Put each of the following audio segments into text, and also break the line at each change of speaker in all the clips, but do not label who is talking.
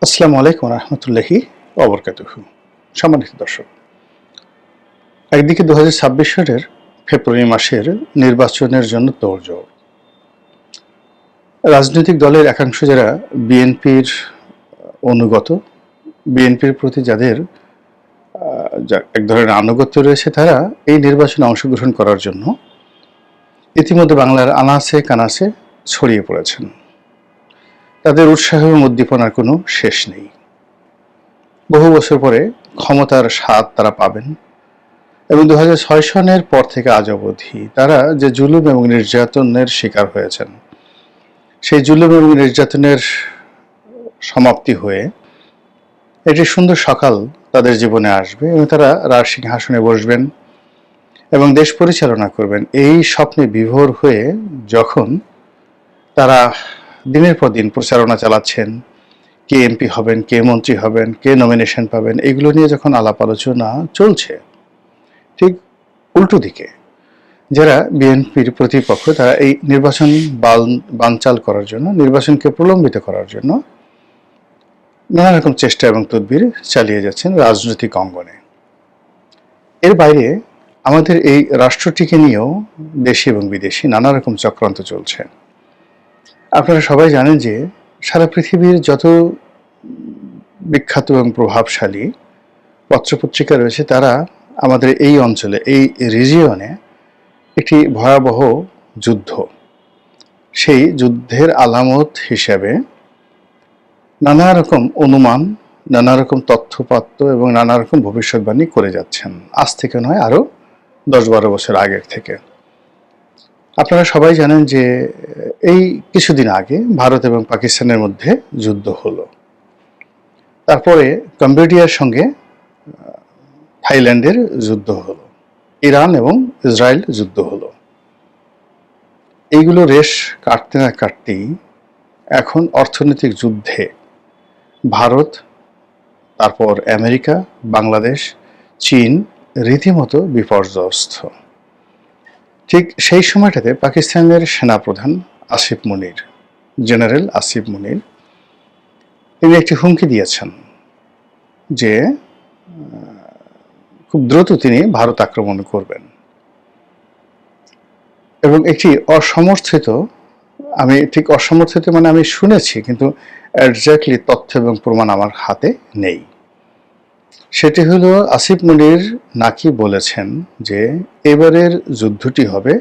আসসালামু আলাইকুম রহমতুল্লাহি ওবরকাতুহু। সম্মানিত দর্শক, একদিকে 2026 সালের ফেব্রুয়ারি মাসের নির্বাচনের জন্য তোড়জোড়। রাজনৈতিক দলের একাংশ যারা বিএনপির অনুগত, বিএনপির প্রতি যাদের এক ধরনের আনুগত্য রয়েছে, তারা এই নির্বাচনে অংশগ্রহণ করার জন্য ইতিমধ্যে বাংলার আনাচে কানাচে ছড়িয়ে পড়েছেন। তাদের উৎসাহ এবং উদ্দীপনার কোনো শেষ নেই। বহু বছর পরে ক্ষমতার স্বাদ তারা পাবেন এবং 2006 সনের পর থেকে আজ অবধি তারা যে জুলুম এবং নির্যাতনের শিকার হয়েছেন, সেই জুলুম এবং নির্যাতনের সমাপ্তি হয়ে একটি সুন্দর সকাল তাদের জীবনে আসবে এবং তারা রাজসিংহাসনে বসবেন এবং দেশ পরিচালনা করবেন। এই স্বপ্নে বিভোর হয়ে যখন তারা দিনের পর দিন প্রচারণা চালাচ্ছেন, কে এমপি হবেন, কে মন্ত্রী হবেন, কে নমিনেশন পাবেন, এগুলো নিয়ে যখন আলাপ আলোচনা চলছে, ঠিক উল্টো দিকে যারা বিএনপির প্রতিপক্ষ, তারা এই নির্বাচন বানচাল করার জন্য, নির্বাচনকে প্রলম্বিত করার জন্য নানা রকম চেষ্টা এবং তদবির চালিয়ে যাচ্ছেন রাজনৈতিক অঙ্গনে। এর বাইরে আমাদের এই রাষ্ট্রটিকে নিয়েও দেশি এবং বিদেশি নানা রকম চক্রান্ত চলছে। আপনারা সবাই জানেন যে সারা পৃথিবীর যত বিখ্যাত এবং প্রভাবশালী পত্রপত্রিকা রয়েছে, তারা আমাদের এই অঞ্চলে, এই রিজিয়নে একটি ভয়াবহ যুদ্ধ, সেই যুদ্ধের আলামত হিসেবে নানা রকম অনুমান, নানা রকম তথ্যপাত্র এবং নানা রকম ভবিষ্যৎবাণী করে যাচ্ছেন, আজ থেকে নয়, আরও 10-12 বছর আগের থেকে। আপনারা সবাই জানেন যে এই কিছুদিন আগে ভারত এবং পাকিস্তানের মধ্যে যুদ্ধ হলো। তারপরে কম্বোডিয়ার সঙ্গে থাইল্যান্ডের যুদ্ধ হলো, ইরান এবং ইসরায়েল যুদ্ধ হলো। এইগুলো রেশ কাটতে না কাটতেই এখন অর্থনৈতিক যুদ্ধে ভারত, তারপর আমেরিকা, বাংলাদেশ, চীন রীতিমতো বিপর্যস্ত। ঠিক সেই সময়টাতে পাকিস্তানের সেনাপ্রধান আসিফ মুনির, জেনারেল আসিফ মুনির, তিনি একটি হুমকি দিয়েছেন যে খুব দ্রুত তিনি ভারত আক্রমণ করবেন এবং একটি অসমর্থিত, আমি ঠিক অসমর্থিত মানে আমি শুনেছি, কিন্তু এক্স্যাক্টলি তথ্য এবং প্রমাণ আমার হাতে নেই। সেটি হলো আসিফ মুনির নাকি বলেছেন যে এবারের যুদ্ধটি হবে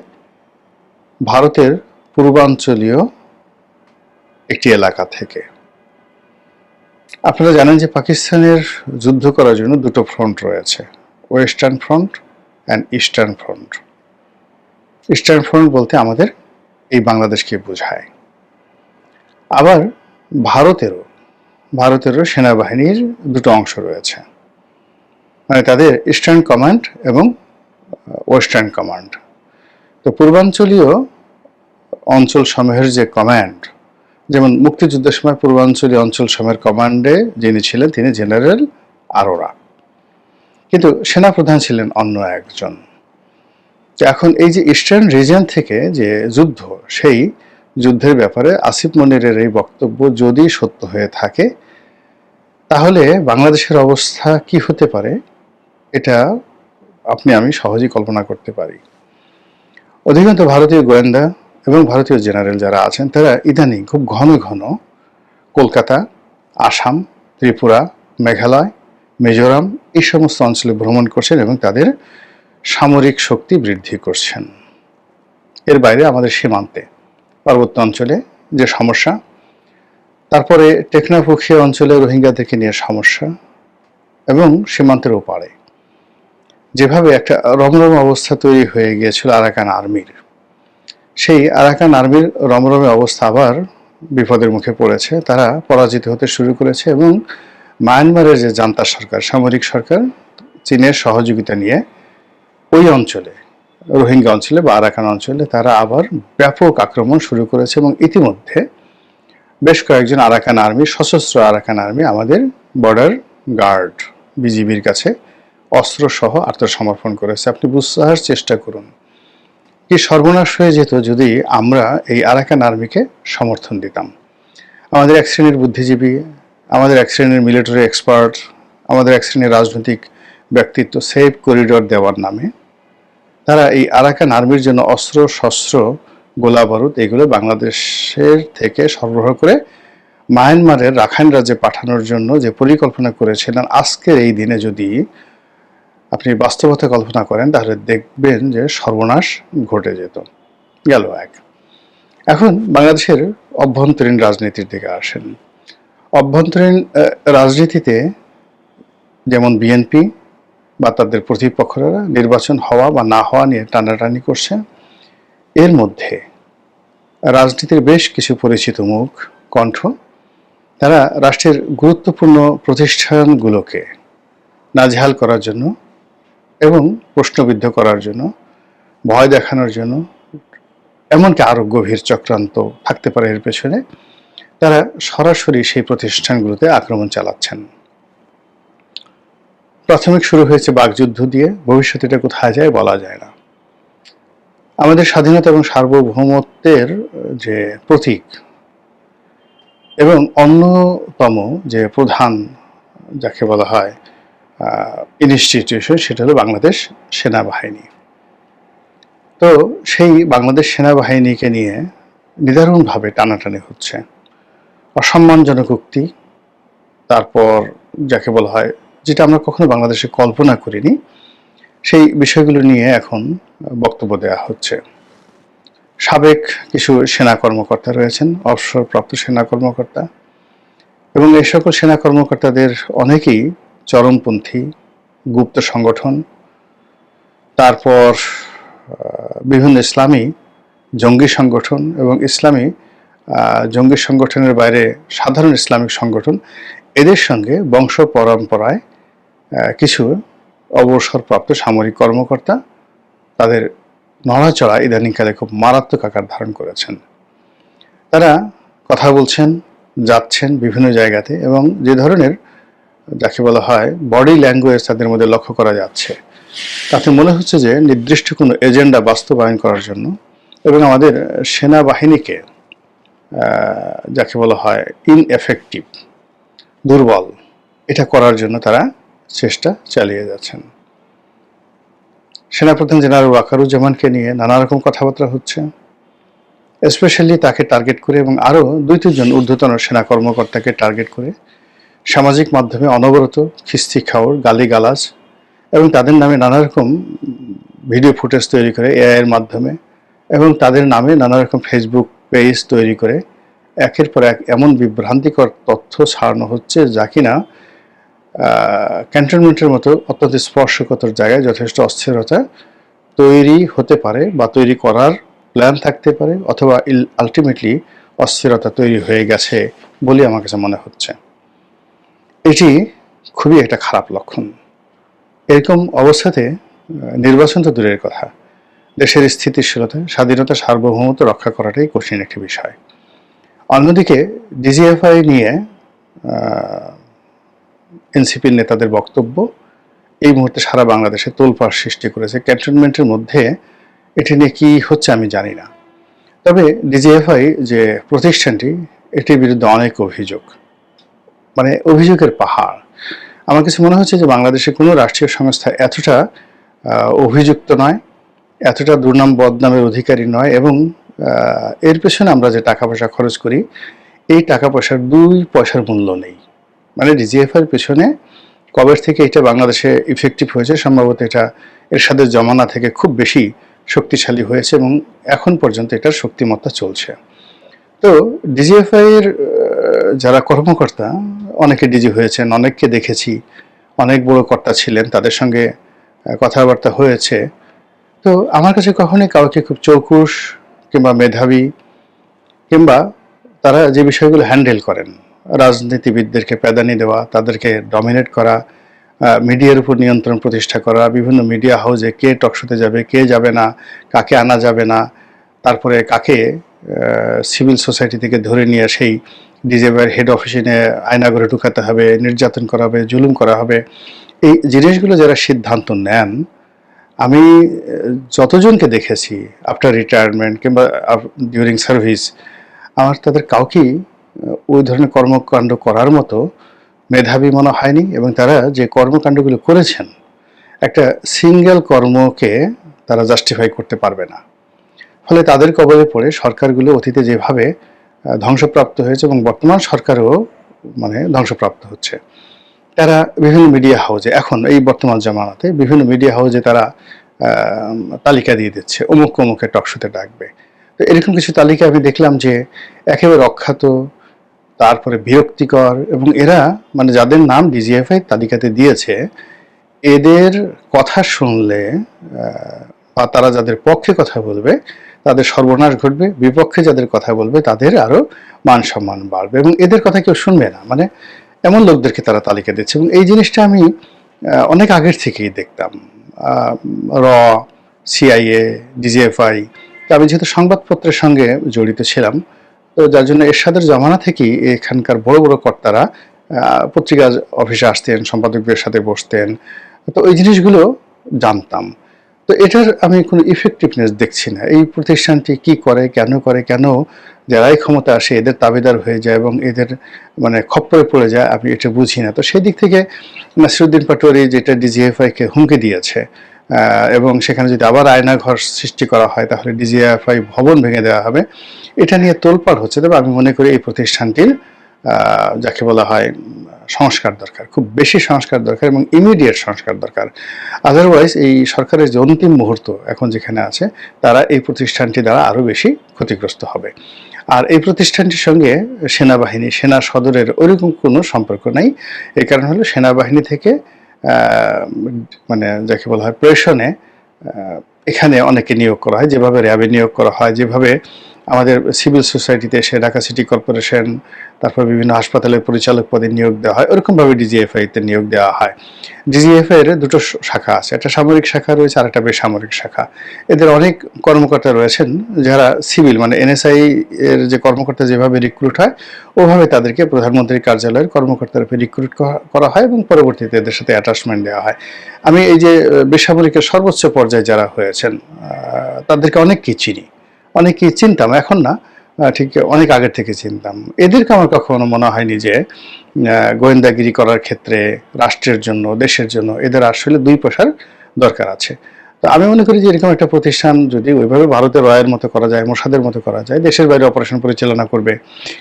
ভারতের পূর্বাঞ্চলীয় একটি এলাকা থেকে। আপনারা জানেন যে পাকিস্তানের যুদ্ধ করার জন্য দুটো ফ্রন্ট রয়েছে, western front and eastern front. Eastern front বলতে আমাদের এই বাংলাদেশকে বোঝায়। আবার ভারতেরও সেনাবাহিনীর দুটো অংশ রয়েছে, মানে তাদের ইস্টার্ন কমান্ড এবং ওয়েস্টার্ন কমান্ড। তো পূর্বাঞ্চলীয় অঞ্চল সমূহের যে কমান্ড, যেমন মুক্তিযুদ্ধের সময় পূর্বাঞ্চলীয় অঞ্চল সমূহের কমান্ডে যিনি ছিলেন তিনি জেনারেল আরোরা, কিন্তু সেনাপ্রধান ছিলেন অন্য একজন। এখন এই যে ইস্টার্ন রিজিয়ন থেকে যে যুদ্ধ, সেই যুদ্ধের ব্যাপারে আসিফ মনিরের এই বক্তব্য যদি সত্য হয়ে থাকে, তাহলে বাংলাদেশের অবস্থা কি হতে পারে এটা আমি সহজেই কল্পনা করতে পারি। অধিকাংশ ভারতীয় গোয়েন্দা এবং ভারতীয় জেনারেল যারা আছেন, তারা ইদানিং খুব ঘন ঘন কলকাতা, আসাম, ত্রিপুরা, মেঘালয়, মিজোরাম এই সমস্ত অঞ্চলে ভ্রমণ করছেন এবং তাদের সামরিক শক্তি বৃদ্ধি করছেন। এর বাইরে আমাদের সীমান্তে, পার্বত্য অঞ্চলে যে সমস্যা, তারপরে টেকনাফুখিয়া অঞ্চলে রোহিঙ্গাদেরকে নিয়ে সমস্যা, এবং সীমান্তের ওপারে যেভাবে একটা রমরমা অবস্থা তৈরি হয়ে গিয়েছিল আরাকান আর্মির, সেই আরাকান আর্মির রমরমে অবস্থা আবার বিপদের মুখে পড়েছে। তারা পরাজিত হতে শুরু করেছে এবং মায়ানমারের যে জান্তা সরকার, সামরিক সরকার, চীনের সহযোগিতা নিয়ে ওই অঞ্চলে, রোহিঙ্গা অঞ্চলে বা আরাকান অঞ্চলে তারা আবার ব্যাপক আক্রমণ শুরু করেছে এবং ইতিমধ্যে বেশ কয়েকজন আরাকান আর্মি, সশস্ত্র আরাকান আর্মি আমাদের বর্ডার গার্ড বিজিবির কাছে অস্ত্র সহ আত্মসমর্পণ করেছে। আপনি বুঝার চেষ্টা করুন কি সর্বনাশ হয়ে যেত যদি আমরা এই আরাকান আর্মিকে সমর্থন দিতাম। আমাদের এক শ্রেণীর বুদ্ধিজীবী আমাদের এক শ্রেণীর মিলিটারি এক্সপার্ট, আমাদের এক শ্রেণীর রাজনৈতিক ব্যক্তিত্ব সেফ করিডোর দেওয়ার নামে তারা এই আরাকান আর্মির জন্য অস্ত্র শস্ত্র গোলা বারুদ এগুলো বাংলাদেশের থেকে সরবরাহ করে মায়ানমারের রাখাইন রাজ্যে পাঠানোর জন্য যে পরিকল্পনা করেছিলেন, আজকের এই দিনে যদি আপনি বাস্তবতা কল্পনা করেন তাহলে দেখবেন যে সর্বনাশ ঘটে যেত। গেল এক। এখন বাংলাদেশের অভ্যন্তরীণ রাজনীতির দিকে আসেন। অভ্যন্তরীণ রাজনীতিতে যেমন বিএনপি বা তাদের প্রতিপক্ষরা নির্বাচন হওয়া বা না হওয়া নিয়ে টানাটানি করছে, এর মধ্যে রাজনীতির বেশ কিছু পরিচিত মুখ কণ্ঠ তারা রাষ্ট্রের গুরুত্বপূর্ণ প্রতিষ্ঠানগুলোকে নাজেহাল করার জন্য এবং প্রশ্নবিদ্ধ করার জন্য, ভয় দেখানোর জন্য, এমনকি আরও গভীর চক্রান্ত থাকতে পারে এর পেছনে, তারা সরাসরি সেই প্রতিষ্ঠানগুলোতে আক্রমণ চালাচ্ছেন। প্রাথমিক শুরু হয়েছে বাকযুদ্ধ দিয়ে, ভবিষ্যতে এটা কোথায় যায় বলা যায় না। আমাদের স্বাধীনতা এবং সার্বভৌমত্বের যে প্রতীক এবং অন্যতম যে প্রধান যাকে বলা হয় ইনস্টিটিউশন, সেটা হলো বাংলাদেশ সেনাবাহিনী। তো সেই বাংলাদেশ সেনাবাহিনীকে নিয়ে নিদারুণভাবে টানাটানি হচ্ছে, অসম্মানজনক উক্তি, তারপর যাকে বলা হয় যেটা আমরা কখনো বাংলাদেশে কল্পনা করিনি, সেই বিষয়গুলো নিয়ে এখন বক্তব্য দেওয়া হচ্ছে। সাবেক কিছু সেনা কর্মকর্তা রয়েছেন, অবসরপ্রাপ্ত সেনা কর্মকর্তা, এবং এই সকল সেনা কর্মকর্তাদের অনেকেই চরমপন্থী গুপ্ত সংগঠন, তারপর বিভিন্ন ইসলামী জঙ্গি সংগঠন এবং ইসলামী জঙ্গি সংগঠনের বাইরে সাধারণ ইসলামিক সংগঠন, এদের সঙ্গে বংশ পরম্পরায় কিছু অবসরপ্রাপ্ত সামরিক কর্মকর্তা তাদের নড়াচড়া ইদানিংকালে খুব মারাত্মক আকার ধারণ করেছেন। তারা কথা বলছেন, যাচ্ছেন বিভিন্ন জায়গাতে, এবং যে ধরনের যাকে বলা হয় বডি ল্যাঙ্গুয়েজ তাদের মধ্যে লক্ষ্য করা যাচ্ছে, তাতে মনে হচ্ছে যে নির্দিষ্ট কোনো এজেন্ডা বাস্তবায়ন করার জন্য এবং আমাদের সেনাবাহিনীকে যাকে বলা হয় ইনএফেক্টিভ, দুর্বল, এটা করার জন্য তারা চেষ্টা চালিয়ে যাচ্ছেন। সেনাপ্রধান জেনারেল ওয়াকারুজ্জামানকে নিয়ে নানা রকম কথাবার্তা হচ্ছে, স্পেশালি তাকে টার্গেট করে এবং আরও 2-3 ঊর্ধ্বতন সেনা কর্মকর্তাকে টার্গেট করে সামাজিক মাধ্যমে অনবরত খিস্তি খাওয়ার, গালিগালাজ এবং তাদের নামে নানা রকম ভিডিও ফুটেজ তৈরি করে এআইয়ের মাধ্যমে, এবং তাদের নামে নানা রকম ফেসবুক পেজ তৈরি করে একের পর এক এমন বিভ্রান্তিকর তথ্য ছাড়ানো হচ্ছে যা কিনা ক্যান্টনমেন্টের মতো অত্যন্ত স্পর্শকাতর জায়গায় যথেষ্ট অস্থিরতা তৈরি হতে পারে বা তৈরি করার প্ল্যান থাকতে পারে, অথবা আলটিমেটলি অস্থিরতা তৈরি হয়ে গেছে বলে আমার কাছে মনে হচ্ছে। এটি খুবই একটা খারাপ লক্ষণ। এরকম অবস্থাতে নির্বাচন তো দূরের কথা, দেশের স্থিতিশীলতা, স্বাধীনতা, সার্বভৌমত্ব রক্ষা করাটাই কঠিন একটি বিষয়। অন্যদিকে ডিজিএফআই নিয়ে এনসিপির নেতাদের বক্তব্য এই মুহূর্তে সারা বাংলাদেশে তোলপাড় সৃষ্টি করেছে। ক্যান্টনমেন্টের মধ্যে এটি নিয়ে কী হচ্ছে আমি জানি না, তবে ডিজিএফআই যে প্রতিষ্ঠানটি, এটির বিরুদ্ধে অনেক অভিযোগ, মানে অভিযোগের পাহাড়। আমার কাছে মনে হচ্ছে যে বাংলাদেশে কোনো রাষ্ট্রীয় সংস্থা এতটা অভিযুক্ত নয়, এতটা দুর্নাম বদনামের অধিকারী নয়, এবং এর পেছনে আমরা যে টাকা পয়সা খরচ করি, এই টাকা পয়সার 2 পয়সার মূল্য নেই। মানে ডিজিএফআইয়ের পেছনে কবে থেকে এটা বাংলাদেশে ইফেক্টিভ হয়েছে, সম্ভবত এটা এরশাদের জমানা থেকে খুব বেশি শক্তিশালী হয়েছে এবং এখন পর্যন্ত এটার শক্তিমত্তা চলছে। তো ডিজিএফআইয়ের যারা কর্মকর্তা, অনেকে ডিজি হয়েছেন, অনেককে দেখেছি, অনেক বড় কর্তা ছিলেন, তাদের সঙ্গে কথাবার্তা হয়েছে। তো আমার কাছে কখনোই কাউকে খুব চৌকুশ কিংবা মেধাবী কিংবা তারা যে বিষয়গুলো হ্যান্ডেল করেন, রাজনীতিবিদদেরকে প্যাদানি দেওয়া, তাদেরকে ডমিনেট করা, মিডিয়ার উপর নিয়ন্ত্রণ প্রতিষ্ঠা করা, বিভিন্ন মিডিয়া হাউসে কে টকশোতে যাবে, কে যাবে না, কাকে আনা যাবে না, তারপরে কাকে সিভিল সোসাইটি থেকে ধরে নিয়ে সেই ডিজিএফআইয়ের হেড অফিসে নিয়ে আয়নাঘরে ঢুকাতে হবে, নির্যাতন করা হবে, জুলুম করা হবে, এই জিনিসগুলো যারা সিদ্ধান্ত নেন, আমি যতজনকে দেখেছি আফটার রিটায়ারমেন্ট কিংবা ডিউরিং সার্ভিস, আমার তাদের কাউকেই ওই ধরনের কর্মকাণ্ড করার মতো মেধাবী মনে হয়নি, এবং তারা যে কর্মকাণ্ডগুলো করেছেন একটা সিঙ্গেল কর্মকে তারা জাস্টিফাই করতে পারবে না। ফলে তাদের কবলে পড়ে সরকারগুলো অতীতে যেভাবে ধ্বংসপ্রাপ্ত হয়েছে এবং বর্তমান সরকারও মানে ধ্বংসপ্রাপ্ত হচ্ছে। তারা বিভিন্ন মিডিয়া হাউজে এখন এই বর্তমান জামানাতে বিভিন্ন মিডিয়া হাউজে তারা তালিকা দিয়ে দিচ্ছে অমুক অমুকের টকশোতে ডাকবে। তো এরকম কিছু তালিকা আমি দেখলাম যে একেবারে অখ্যাত, তারপরে বিরক্তিকর, এবং এরা মানে যাদের নাম ডিজিএফআই তালিকাতে দিয়েছে এদের কথা শুনলে বা তারা যাদের পক্ষে কথা বলবে তাদের সর্বনাশ ঘটবে, বিপক্ষে যাদের কথা বলবে তাদের আরো মান সম্মান বাড়বে, এবং এদের কথা কেউ শুনবে না। মানে এমন লোকদেরকে তারা তালিকা দিচ্ছে, এবং এই জিনিসটা আমি অনেক আগের থেকেই দেখতাম। র, সিআইএ, ডিজিএফআই, আমি যেহেতু সংবাদপত্রের সঙ্গে জড়িত ছিলাম, তো যার জন্য এরশাদের জমানা থেকেই এখানকার বড় বড় কর্তারা পত্রিকা অফিসে আসতেন, সম্পাদকদের সাথে বসতেন, তো ওই জিনিসগুলো জানতাম। তো এটার আমি কোনো ইফেক্টিভনেস দেখছি না। এই প্রতিষ্ঠানটি কি করে, কেন যারাই ক্ষমতা আসে এদের তাবেদার হয়ে যায় এবং এদের মানে খপ্পরে পড়ে যায়, আমি এটা বুঝি না। তো সেই দিক থেকে নাসিরুদ্দিন পাটোয়ারি যেটা ডিজিএফআইকে হুমকি দিয়েছে, এবং সেখানে যদি আবার আয়নাঘর সৃষ্টি করা হয় তাহলে ডিজিএফআই ভবন ভেঙে দেওয়া হবে, এটা নিয়ে তোলপাড় হচ্ছে। তবে আমি মনে করি এই প্রতিষ্ঠানটির যাকে বলা হয় সংস্কার দরকার, খুব বেশি সংস্কার দরকার এবং ইমিডিয়েট সংস্কার দরকার। আদারওয়াইজ এই সরকারের যে অন্তিম মুহূর্ত এখন যেখানে আছে তারা এই প্রতিষ্ঠানটি দ্বারা আরও বেশি ক্ষতিগ্রস্ত হবে। আর এই প্রতিষ্ঠানটির সঙ্গে সেনাবাহিনী, সেনা সদরের ওইরকম কোনো সম্পর্ক নাই। এই কারণ হলো সেনাবাহিনী থেকে মানে যাকে বলা হয় প্রেষণে এখানে অনেকে নিয়োগ করা হয়, যেভাবে র্যাবে নিয়োগ করা হয়, যেভাবে আমাদের সিভিল সোসাইটিতে এসে ঢাকা সিটি কর্পোরেশন, তারপর বিভিন্ন হাসপাতালের পরিচালক পদে নিয়োগ দেওয়া হয়, ওরকমভাবে ডিজিএফআইতে নিয়োগ দেওয়া হয়। ডিজিএফআই এর দুটো শাখা আছে, একটা সামরিক শাখা রয়েছে আর একটা বেসামরিক শাখা। এদের অনেক কর্মকর্তা রয়েছেন যারা সিভিল মানে এনএসআই এর যে কর্মকর্তা যেভাবে রিক্রুট হয় ওভাবে তাদেরকে প্রধানমন্ত্রীর কার্যালয়ের কর্মকর্তার রূপে রিক্রুট করা হয় এবং পরবর্তীতে এদের সাথে অ্যাটাচমেন্ট দেওয়া হয়। আমি এই যে বেসামরিকের সর্বোচ্চ পর্যায়ে যারা হয়েছেন তাদেরকে অনেককেই চিনি, অনেকেই চিনতাম, এখন না, ঠিক অনেক আগের থেকে চিনতাম। এদেরকে আমার কখনো মনে হয়নি যে গোয়েন্দাগিরি করার ক্ষেত্রে রাষ্ট্রের জন্য, দেশের জন্য এদের আসলে দুই পয়সার দরকার আছে। তো আমি মনে করি যে এরকম একটা প্রতিষ্ঠান যদি ওইভাবে ভারতের রয়ের মতো করা যায়, মোসাদের মতো করা যায়, দেশের বাইরে অপারেশন পরিচালনা করবে।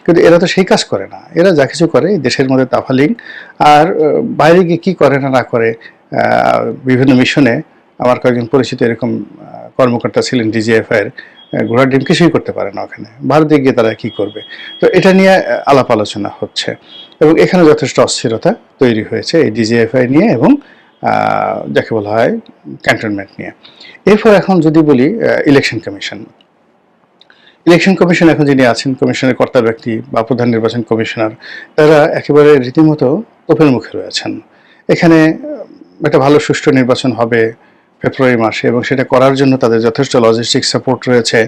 কিন্তু এরা তো সেই কাজ করে না, এরা যা কিছু করে দেশের মধ্যে তাফালিং, আর বাইরে গিয়ে কী করে না করে বিভিন্ন মিশনে। আমার কয়েকজন পরিচিত এরকম কর্মকর্তা ছিলেন ডিজিএফআইয়ের, ঘোড়ার ডিম কিছুই করতে পারে না ওখানে, ভারতে গিয়ে তারা কি করবে। তো এটা নিয়ে আলাপ আলোচনা হচ্ছে এবং এখানে যথেষ্ট অস্থিরতা তৈরি হয়েছে এই ডিজিএফআই নিয়ে এবং যাকে বলা হয় ক্যান্টনমেন্ট নিয়ে। এরপর এখন যদি বলি ইলেকশন কমিশন এখন যিনি আছেন, কমিশনের কর্তা ব্যক্তি বা প্রধান নির্বাচন কমিশনার, তারা একেবারে রীতিমতো তোপের মুখে রয়েছেন। এখানে একটা ভালো সুষ্ঠু নির্বাচন হবে ফেব্রুয়ারি মাসে এবং সেটা করার জন্য তাদের যথেষ্ট লজিস্টিক সাপোর্ট রয়েছে।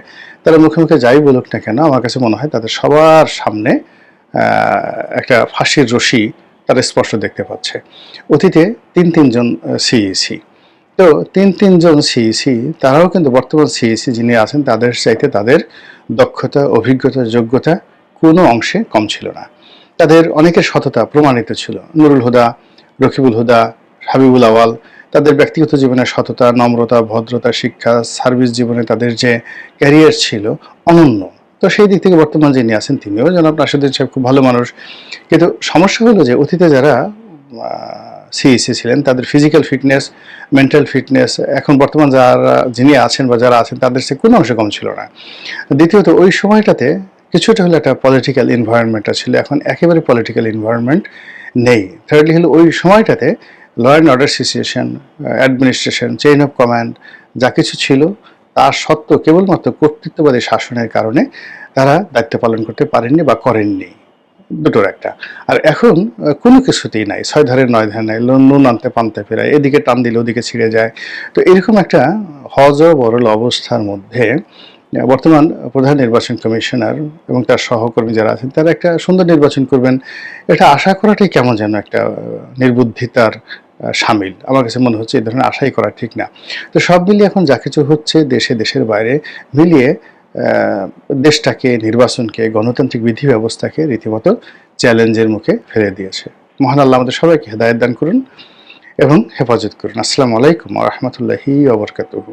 তারা মুখে মুখে যাই বলুক না কেন, আমার কাছে মনে হয় তাদের সবার সামনে একটা ফাঁসির রশি তারা স্পষ্ট দেখতে পাচ্ছে। অতীতে তিনজন সিইসি, তো তিনজন সিইসি তারাও কিন্তু বর্তমান সিইসি যিনি আছেন তাদের চাইতে তাদের দক্ষতা, অভিজ্ঞতা, যোগ্যতা কোনো অংশে কম ছিল না। তাদের অনেকের সততা প্রমাণিত ছিল। নুরুল হুদা, রকিবুল হুদা, হাবিবুল আওয়াল, তাদের ব্যক্তিগত জীবনে সততা, নম্রতা, ভদ্রতা, শিক্ষা, সার্ভিস জীবনে তাদের যে ক্যারিয়ার ছিল অনন্য। তো সেই দিক থেকে বর্তমান যিনি আছেন তিনিও জনাব নাসিরুদ্দিন সাহেব খুব ভালো মানুষ। কিন্তু সমস্যা হলো যে অতীতে যারা সিইসি ছিলেন তাদের ফিজিক্যাল ফিটনেস, মেন্টাল ফিটনেস এখন বর্তমান যিনি আছেন বা যারা আছেন তাদের সে কোনো অংশে কম ছিল না। দ্বিতীয়ত ওই সময়টাতে কিছুটা হলে একটা পলিটিক্যাল এনভায়রনমেন্টটা ছিল, এখন একেবারে পলিটিক্যাল এনভায়রনমেন্ট নেই। থার্ডলি হলো ওই সময়টাতে law and order situation, administration, chain of command যা কিছু ছিল তার সত্ত্বেও কেবলমাত্র কর্তৃত্ববাদী শাসনের কারণে তারা দায়িত্ব পালন করতে পারেননি বা করেননি, দুটোর একটা। আর এখন কোনো কিছুতেই নাই, 6 ধারের 9 ধার নাই, নুন আনতে পান্তে ফেরায়, এদিকে টান দিলে ওদিকে ছিঁড়ে যায়। তো এরকম একটা হজবরল অবস্থার মধ্যে বর্তমান প্রধান নির্বাচন কমিশনার এবং তার সহকর্মী যারা আছেন তারা একটা সুন্দর নির্বাচন করবেন এটা আশা করাটাই কেমন যেন একটা নির্বুদ্ধিতার সামিল। আমার কাছে মনে হচ্ছে এই ধরনের আশাই করা ঠিক না। তো সব মিলিয়ে এখন যা কিছু হচ্ছে দেশে দেশের বাইরে মিলিয়ে দেশটাকে, নির্বাচনকে, গণতান্ত্রিক বিধি ব্যবস্থাকে রীতিমতো চ্যালেঞ্জের মুখে ফেলে দিয়েছে। মহান আল্লাহ আমাদের সবাইকে হেদায়েত দান করুন এবং হেফাজত করুন। আসসালামু আলাইকুম ওয়া রাহমাতুল্লাহি ওয়া বারাকাতুহু।